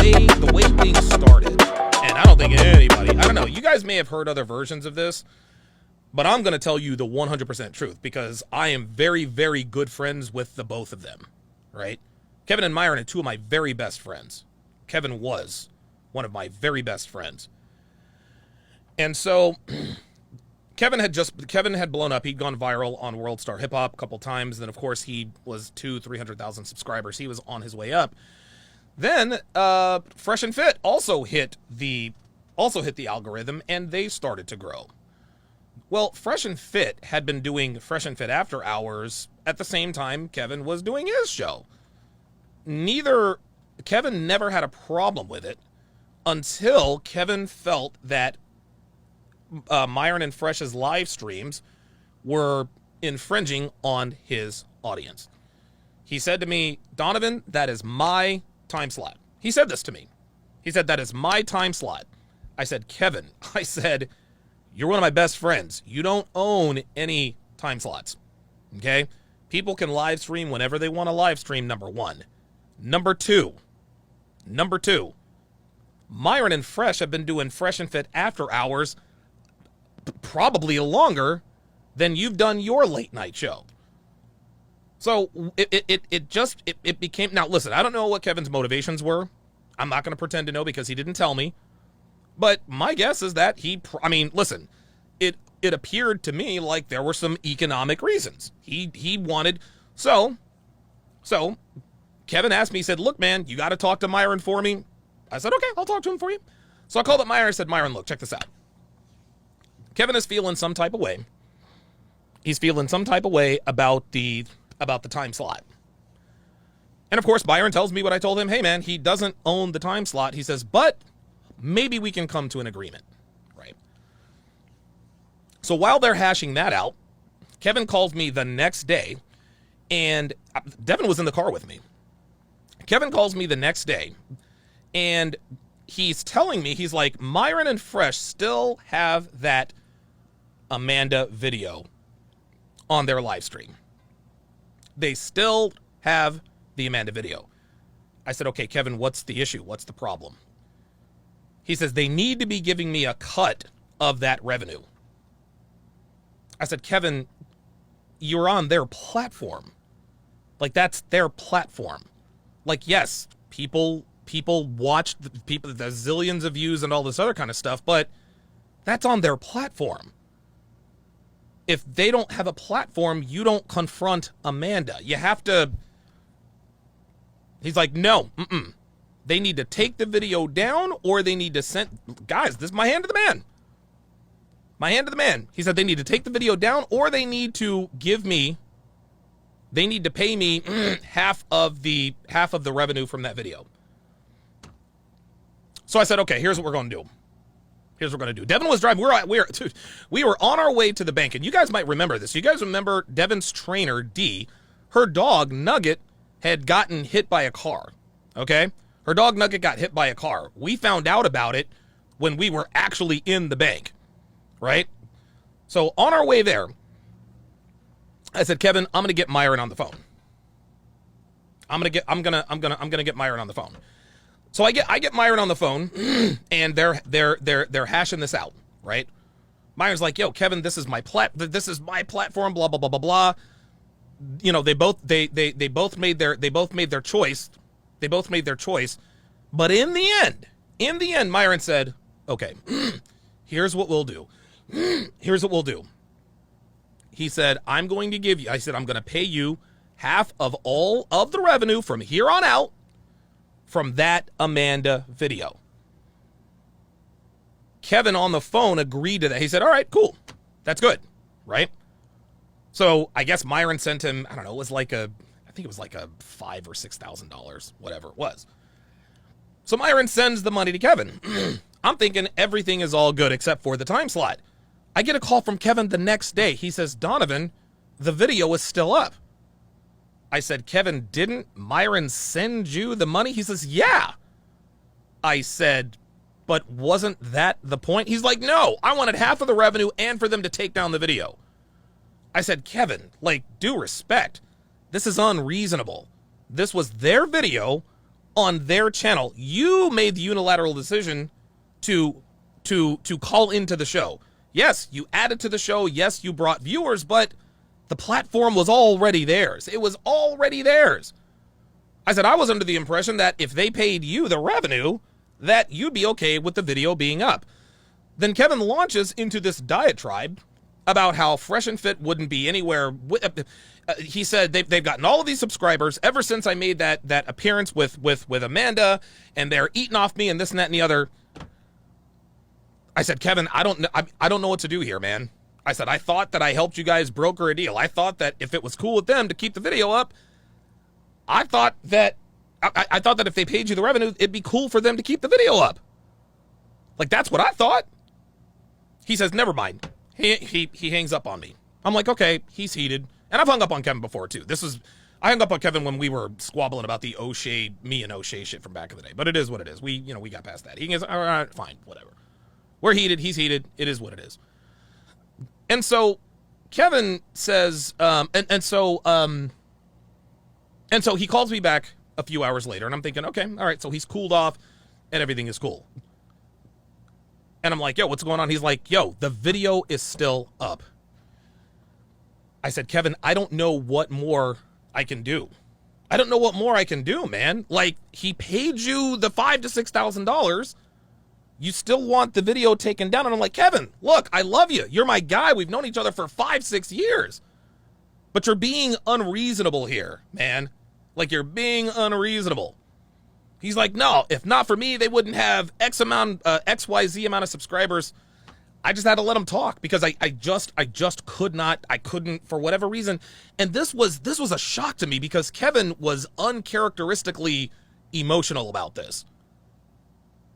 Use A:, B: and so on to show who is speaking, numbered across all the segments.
A: way things started, and I don't think anybody, I don't know, you guys may have heard other versions of this, but I'm going to tell you the 100% truth because I am very, very good friends with the both of them, right? Kevin and Myron are two of my very best friends. Kevin was one of my very best friends. And so Kevin had blown up. He'd gone viral on World Star Hip Hop a couple times. Then, of course, he was 300,000 subscribers. He was on his way up. Then Fresh and Fit also hit the algorithm, and they started to grow. Well, Fresh and Fit had been doing Fresh and Fit After Hours at the same time Kevin was doing his show. Kevin never had a problem with it until Kevin felt that Myron and Fresh's live streams were infringing on his audience. He said to me, Donovan, that is my time slot. He said this to me. He said, that is my time slot. I said, Kevin, you're one of my best friends. You don't own any time slots. Okay? People can live stream whenever they want to live stream, number one. Number two, Myron and Fresh have been doing Fresh and Fit After Hours probably longer than you've done your late night show. So it became, now listen, I don't know what Kevin's motivations were. I'm not going to pretend to know because he didn't tell me. But my guess is that listen, it appeared to me like there were some economic reasons. He wanted, so Kevin asked me, he said, look, man, you got to talk to Myron for me. I said, okay, I'll talk to him for you. So I called up Myron and said, Myron, look, check this out. Kevin is feeling some type of way. He's feeling some type of way about the time slot. And of course, Myron tells me what I told him. Hey, man, he doesn't own the time slot. He says, but maybe we can come to an agreement, right? So while they're hashing that out, Kevin calls me the next day, and Devin was in the car with me. Kevin calls me the next day, and he's telling me, he's like, Myron and Fresh still have that Amanda video on their live stream. They still have the Amanda video. I said, okay, Kevin, what's the issue? What's the problem? He says, they need to be giving me a cut of that revenue. I said, Kevin, you're on their platform. Like, that's their platform. Like, yes, people watch, the zillions of views and all this other kind of stuff, but that's on their platform. If they don't have a platform, you don't confront Amanda. You have to. He's like, no, they need to take the video down, or they need to send, guys, this is my hand to the man. My hand to the man. He said they need to take the video down, or they need to pay me half of the revenue from that video. So I said, okay, here's what we're going to do. Devin was driving. We were on our way to the bank, and you guys might remember this. You guys remember Devin's trainer, D, her dog, Nugget, had gotten hit by a car, okay? Her dog, Nugget, got hit by a car. We found out about it when we were actually in the bank, right? So on our way there, I said, Kevin, I'm going to get Myron on the phone. I'm going to get Myron on the phone. So I get Myron on the phone, and they're hashing this out, right? Myron's like, "Yo, Kevin, this is my platform, blah blah blah blah blah." You know, they both made their choice. But in the end, Myron said, "Okay, here's what we'll do. He said, I'm going to pay you half of all of the revenue from here on out from that Amanda video." Kevin on the phone agreed to that. He said, all right, cool. That's good, right? So I guess Myron sent him, I don't know, it was like I think it was like a $5,000 or $6,000, whatever it was. So Myron sends the money to Kevin. I'm thinking everything is all good except for the time slot. I get a call from Kevin the next day. He says, Donovan, the video is still up. I said, Kevin, didn't Myron send you the money? He says, yeah. I said, but wasn't that the point? He's like, no, I wanted half of the revenue and for them to take down the video. I said, Kevin, like, due respect, this is unreasonable. This was their video on their channel. You made the unilateral decision to call into the show. Yes, you added to the show. Yes, you brought viewers, but the platform was already theirs. It was already theirs. I said I was under the impression that if they paid you the revenue, that you'd be okay with the video being up. Then Kevin launches into this diatribe about how Fresh and Fit wouldn't be anywhere. He said they've gotten all of these subscribers ever since I made that appearance with Amanda, and they're eating off me and this and that and the other. I said, Kevin, I don't know what to do here, man. I said, I thought that I helped you guys broker a deal. I thought that if it was cool with them to keep the video up, I thought that if they paid you the revenue, it'd be cool for them to keep the video up. Like, that's what I thought. He says, never mind. He hangs up on me. I'm like, okay, he's heated. And I've hung up on Kevin before, too. I hung up on Kevin when we were squabbling about the O'Shea, me and O'Shea shit from back in the day. But it is what it is. We got past that. He goes, all right, fine, whatever. We're heated. He's heated. It is what it is. And so Kevin says, and so he calls me back a few hours later, and I'm thinking, okay, all right, so he's cooled off and everything is cool. And I'm like, yo, what's going on? He's like, yo, the video is still up. I said, Kevin, I don't know what more I can do. I don't know what more I can do, man. Like, he paid you the $5,000 to $6,000. You still want the video taken down. And I'm like, Kevin, look, I love you. You're my guy. We've known each other for 5-6 years. But you're being unreasonable here, man. Like, you're being unreasonable. He's like, no, if not for me, they wouldn't have XYZ amount of subscribers. I just had to let him talk because I just couldn't for whatever reason. And this was a shock to me because Kevin was uncharacteristically emotional about this.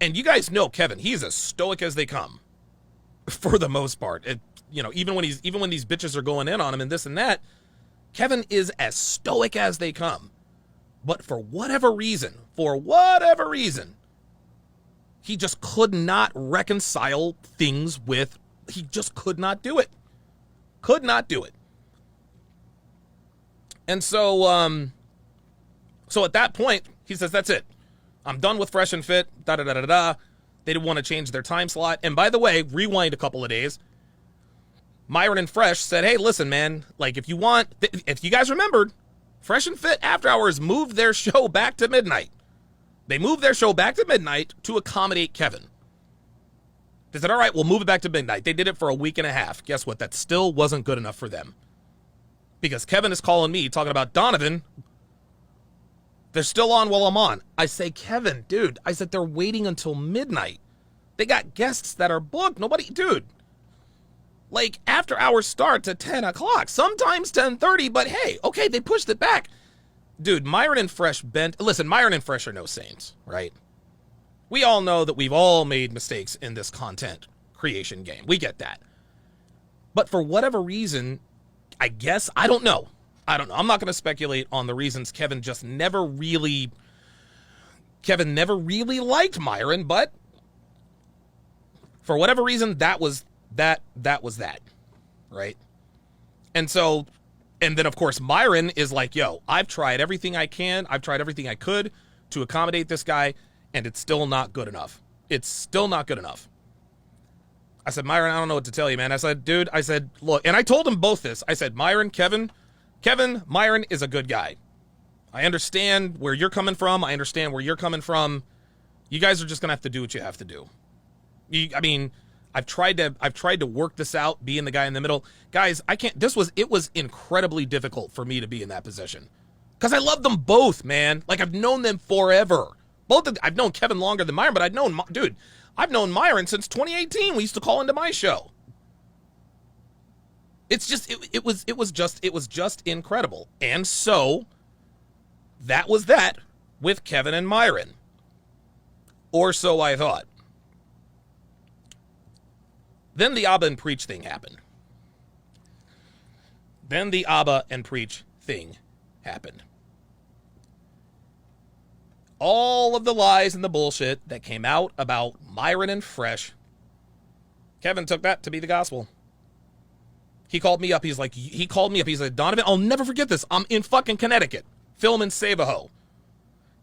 A: And you guys know Kevin, he's as stoic as they come for the most part. Even when these bitches are going in on him and this and that, Kevin is as stoic as they come. But for whatever reason, he just could not reconcile things with, he just could not do it. And so at that point, he says, that's it. I'm done with Fresh and Fit, da-da-da-da-da. They didn't want to change their time slot. And by the way, rewind a couple of days, Myron and Fresh said, hey, listen, man, like if you guys remembered, Fresh and Fit After Hours moved their show back to midnight. They moved their show back to midnight to accommodate Kevin. They said, all right, we'll move it back to midnight. They did it for a week and a half. Guess what? That still wasn't good enough for them. Because Kevin is calling me, talking about Donovan. They're still on while I'm on. I say, Kevin, dude, I said, they're waiting until midnight. They got guests that are booked. Dude. Like, After Hours starts at 10 o'clock. Sometimes 10:30, but hey, okay, they pushed it back. Dude, Myron and Fresh listen, Myron and Fresh are no saints, right? We all know that we've all made mistakes in this content creation game. We get that. But for whatever reason, I guess, I don't know. I'm not going to speculate on the reasons. Kevin never really liked Myron, but for whatever reason, that was that, right? And then, of course, Myron is like, yo, I've tried everything I can. I've tried everything I could to accommodate this guy, and it's still not good enough. It's still not good enough. I said, Myron, I don't know what to tell you, man. I said, dude, look, and I told them both this. I said, Myron, Kevin, Myron is a good guy. I understand where you're coming from. I understand where you're coming from. You guys are just going to have to do what you have to do. I've tried to work this out, being the guy in the middle. Guys, I can't, it was incredibly difficult for me to be in that position. Because I love them both, man. Like, I've known them forever. I've known Kevin longer than Myron, but I've known Myron since 2018. We used to call into my show. It's just, it was just incredible. And so, that was that with Kevin and Myron. Or so I thought. Then the Abba and Preach thing happened. All of the lies and the bullshit that came out about Myron and Fresh, Kevin took that to be the gospel. He called me up. He's like, Donovan, I'll never forget this. I'm in fucking Connecticut, filming Save a Ho.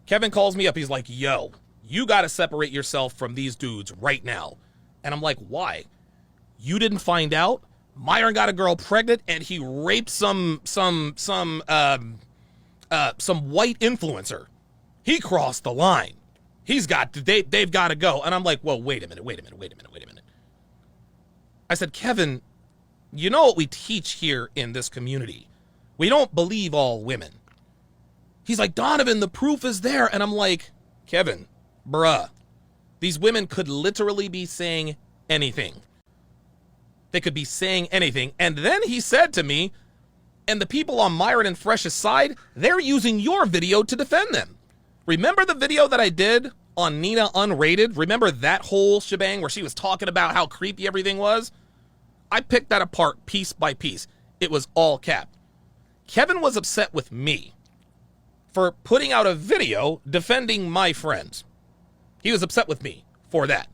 A: Kevin calls me up. He's like, yo, you got to separate yourself from these dudes right now. And I'm like, why? You didn't find out? Myron got a girl pregnant and he raped some white influencer. He crossed the line. They've got to go. And I'm like, well, wait a minute. I said, Kevin, you know what we teach here in this community? We don't believe all women. He's like, Donovan, the proof is there. And I'm like, Kevin, bruh, these women could literally be saying anything. They could be saying anything. And then he said to me, and the people on Myron and Fresh's side, they're using your video to defend them. Remember the video that I did on Nina Unrated? Remember that whole shebang where she was talking about how creepy everything was? I picked that apart piece by piece. It was all capped. Kevin was upset with me for putting out a video defending my friends. He was upset with me for that.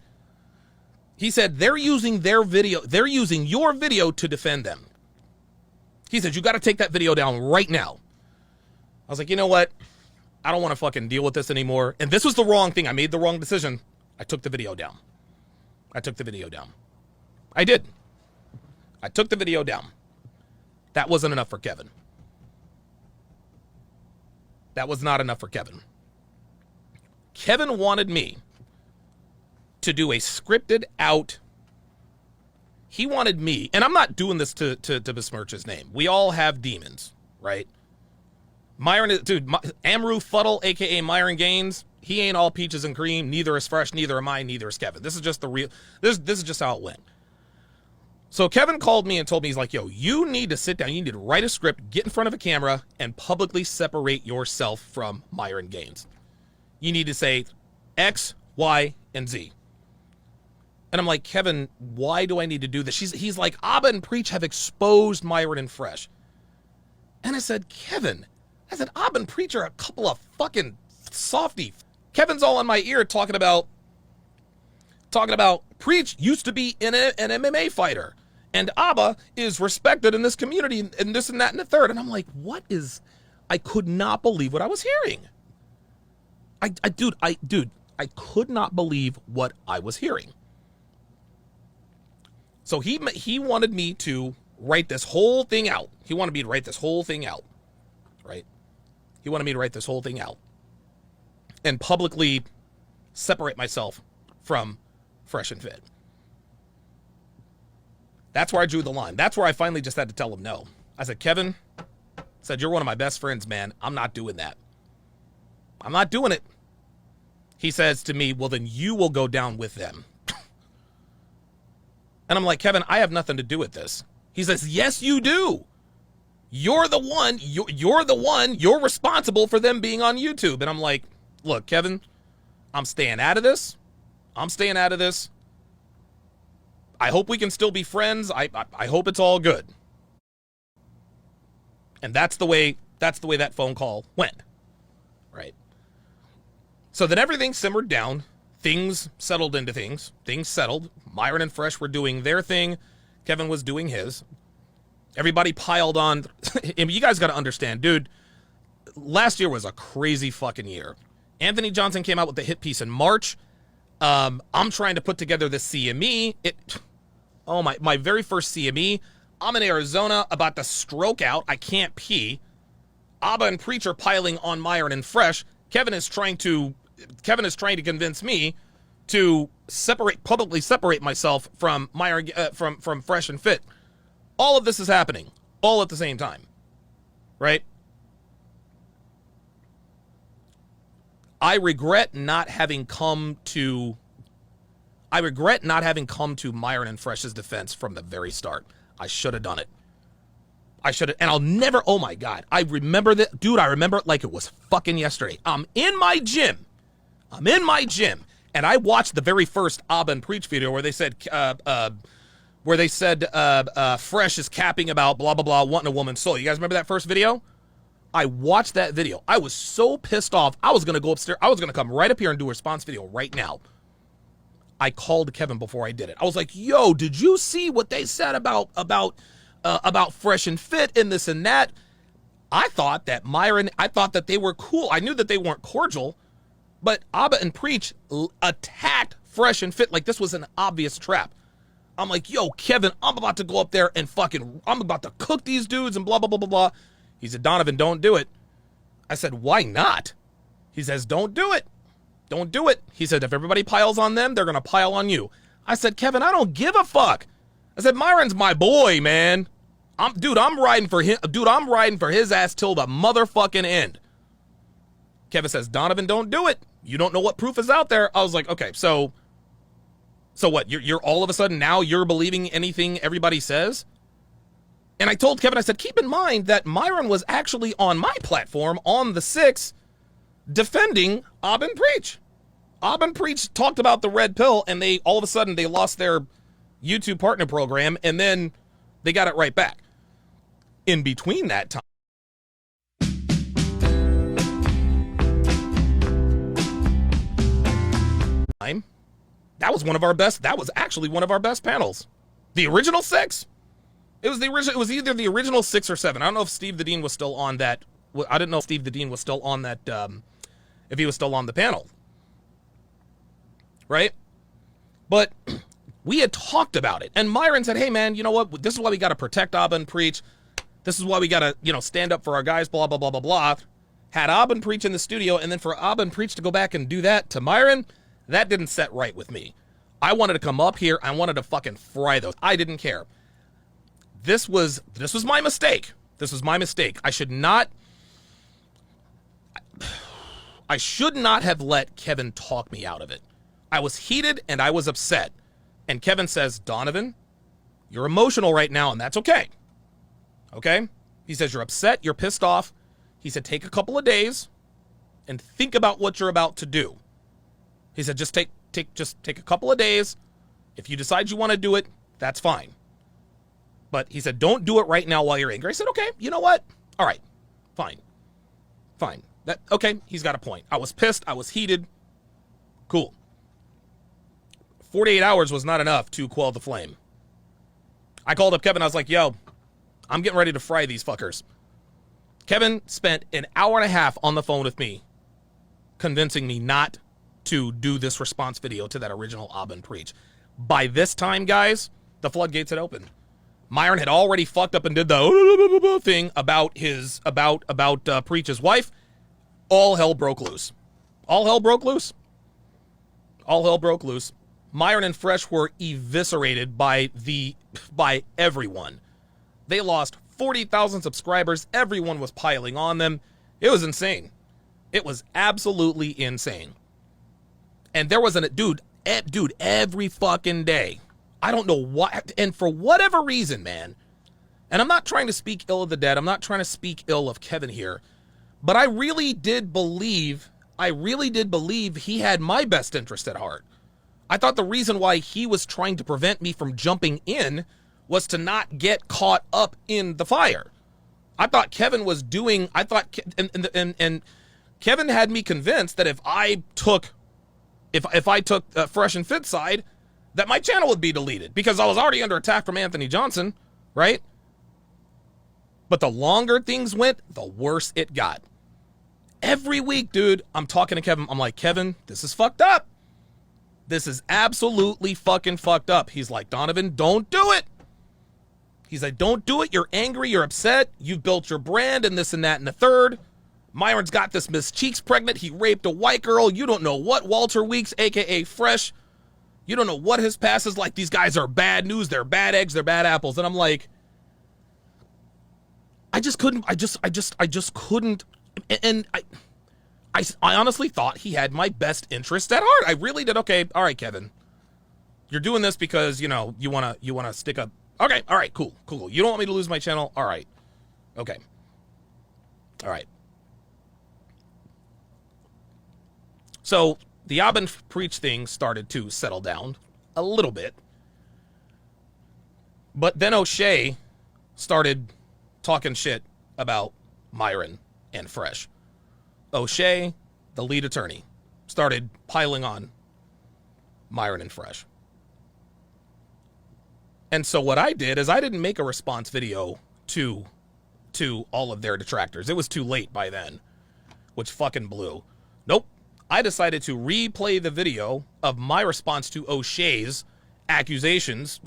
A: He said they're using your video to defend them. He said, you got to take that video down right now. I was like, you know what? I don't want to fucking deal with this anymore. And this was the wrong thing. I made the wrong decision. I took the video down. I did. I took the video down. That wasn't enough for Kevin. That was not enough for Kevin. Kevin wanted me to do a scripted out. He wanted me, and I'm not doing this to besmirch his name. We all have demons, right? Myron is, dude, Amru Fuddle, aka Myron Gaines, he ain't all peaches and cream. Neither is Fresh, neither am I, neither is Kevin. This is just the real, this is just how it went. So Kevin called me and told me, he's like, yo, you need to sit down. You need to write a script, get in front of a camera, and publicly separate yourself from Myron Gaines. You need to say X, Y, and Z. And I'm like, Kevin, why do I need to do this? He's like, Abba and Preach have exposed Myron and Fresh. And I said, Kevin, Abba and Preach are a couple of fucking softy. Kevin's all in my ear talking about Preach used to be an MMA fighter. And Abba is respected in this community and this and that and the third. And I'm like, I could not believe what I was hearing. I could not believe what I was hearing. So he wanted me to write this whole thing out. Right? He wanted me to write this whole thing out. And publicly separate myself from Fresh and Fit. That's where I drew the line. That's where I finally just had to tell him no. I said, Kevin, you're one of my best friends, man. I'm not doing that. I'm not doing it. He says to me, well, then you will go down with them. And I'm like, Kevin, I have nothing to do with this. He says, yes, you do. You're the one. You're responsible for them being on YouTube. And I'm like, look, Kevin, I'm staying out of this. I hope we can still be friends. I hope it's all good. And that's the way that phone call went. Right. So then everything simmered down. Things settled into things. Things settled. Myron and Fresh were doing their thing. Kevin was doing his. Everybody piled on. You guys got to understand, dude, last year was a crazy fucking year. Anthony Johnson came out with the hit piece in March. I'm trying to put together the CME. My very first CME. I'm in Arizona about to stroke out. I can't pee. Abba and Preach are piling on Myron and Fresh. Kevin is trying to convince me to publicly separate myself from Myron, from Fresh and Fit. All of this is happening all at the same time, right? I regret not having come to Myron and Fresh's defense from the very start. I should have done it. And I'll never, oh my God, I remember that, dude, I remember it like it was fucking yesterday. I'm in my gym, and I watched the very first Abba and Preach video where they said, Fresh is capping about blah, blah, blah, wanting a woman's soul. You guys remember that first video? I watched that video. I was so pissed off. I was going to go upstairs. I was going to come right up here and do a response video right now. I called Kevin before I did it. I was like, yo, did you see what they said about Fresh and Fit and this and that? I thought that they were cool. I knew that they weren't cordial, but Abba and Preach attacked Fresh and Fit like this was an obvious trap. I'm like, yo, Kevin, I'm about to go up there and I'm about to cook these dudes and blah, blah, blah, blah, blah. He said, Donovan, don't do it. I said, why not? He says, don't do it. Don't do it. He said, if everybody piles on them, they're going to pile on you. I said, Kevin, I don't give a fuck. I said, Myron's my boy, man. I'm riding for him. Dude, I'm riding for his ass till the motherfucking end. Kevin says, Donovan, don't do it. You don't know what proof is out there. I was like, okay, so what? You're all of a sudden now you're believing anything everybody says? And I told Kevin, I said, keep in mind that Myron was actually on my platform on the 6th defending Ab and Preach. Ab and Preach talked about the red pill, and they all of a sudden they lost their YouTube partner program, and then they got it right back. In between that time, that was actually one of our best panels. The original 6. It was either the original 6 or 7. I don't know if Steve the Dean was still on that. I didn't know if Steve the Dean was still on that, if he was still on the panel. Right? But we had talked about it. And Myron said, hey, man, you know what? This is why we got to protect Abba and Preach. This is why we got to, stand up for our guys, blah, blah, blah, blah, blah. Had Abba and Preach in the studio, and then for Abba and Preach to go back and do that to Myron, that didn't set right with me. I wanted to come up here. I wanted to fucking fry those. I didn't care. This was my mistake. This was my mistake. I should not have let Kevin talk me out of it. I was heated and I was upset. And Kevin says, Donovan, you're emotional right now, and that's okay. Okay? He says, you're upset, you're pissed off. He said, take a couple of days and think about what you're about to do. He said, just take a couple of days. If you decide you want to do it, that's fine. But he said, don't do it right now while you're angry. I said, okay, you know what? All right, fine. Okay, he's got a point. I was pissed. I was heated. Cool. 48 hours was not enough to quell the flame. I called up Kevin. I was like, yo, I'm getting ready to fry these fuckers. Kevin spent an hour and a half on the phone with me convincing me not to do this response video to that original Ab and Preach. By this time, guys, the floodgates had opened. Myron had already fucked up and did the thing about Preach's wife. All hell broke loose. Myron and Fresh were eviscerated by everyone. They lost 40,000 subscribers. Everyone was piling on them. It was insane. It was absolutely insane. And there was dude, every fucking day. I don't know why, and for whatever reason, man, and I'm not trying to speak ill of the dead, I'm not trying to speak ill of Kevin here, but I really did believe he had my best interest at heart. I thought the reason why he was trying to prevent me from jumping in was to not get caught up in the fire. I thought Kevin was doing, and Kevin had me convinced that if I took Fresh and Fit side, that my channel would be deleted because I was already under attack from Anthony Johnson, right? But the longer things went, the worse it got. Every week, dude, I'm talking to Kevin. I'm like, Kevin, this is fucked up. This is absolutely fucking fucked up. He's like, Donovan, don't do it. He's like, don't do it. You're angry. You're upset. You've built your brand and this and that and the third. Myron's got this Miss Cheeks pregnant. He raped a white girl. You don't know what Walter Weeks, a.k.a. Fresh. You don't know what his past is like. These guys are bad news. They're bad eggs. They're bad apples. And I'm like, I just couldn't. And I honestly thought he had my best interest at heart. I really did. Okay. All right, Kevin. You're doing this because, you want to stick up. Okay. All right. Cool. You don't want me to lose my channel. All right. Okay. All right. So the Ab and Preach thing started to settle down a little bit. But then O'Shea started talking shit about Myron and Fresh. O'Shea, the lead attorney, started piling on Myron and Fresh. And so what I did is I didn't make a response video to to all of their detractors. It was too late by then, which fucking blew. Nope. I decided to replay the video of my response to O'Shea's accusations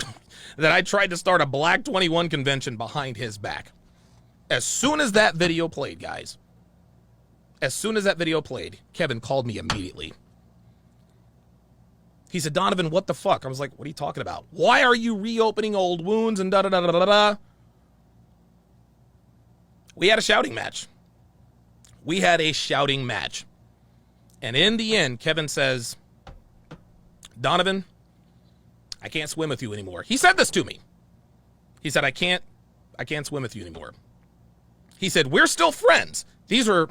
A: that I tried to start a Black 21 convention behind his back. As soon as that video played, guys, as soon as that video played, Kevin called me immediately. He said, Donovan, what the fuck? I was like, what are you talking about? Why are you reopening old wounds and da-da-da-da-da-da? We had a shouting match. We had a shouting match. And in the end, Kevin says, Donovan, I can't swim with you anymore. He said this to me. He said, I can't swim with you anymore. He said, we're still friends. These are...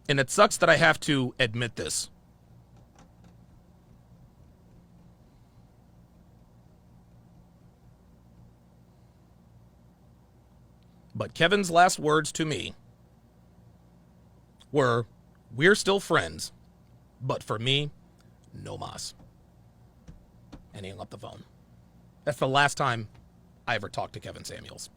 A: And it sucks that I have to admit this. But Kevin's last words to me were, we're still friends, but for me, no mas. And he hung up the phone. That's the last time I ever talked to Kevin Samuels.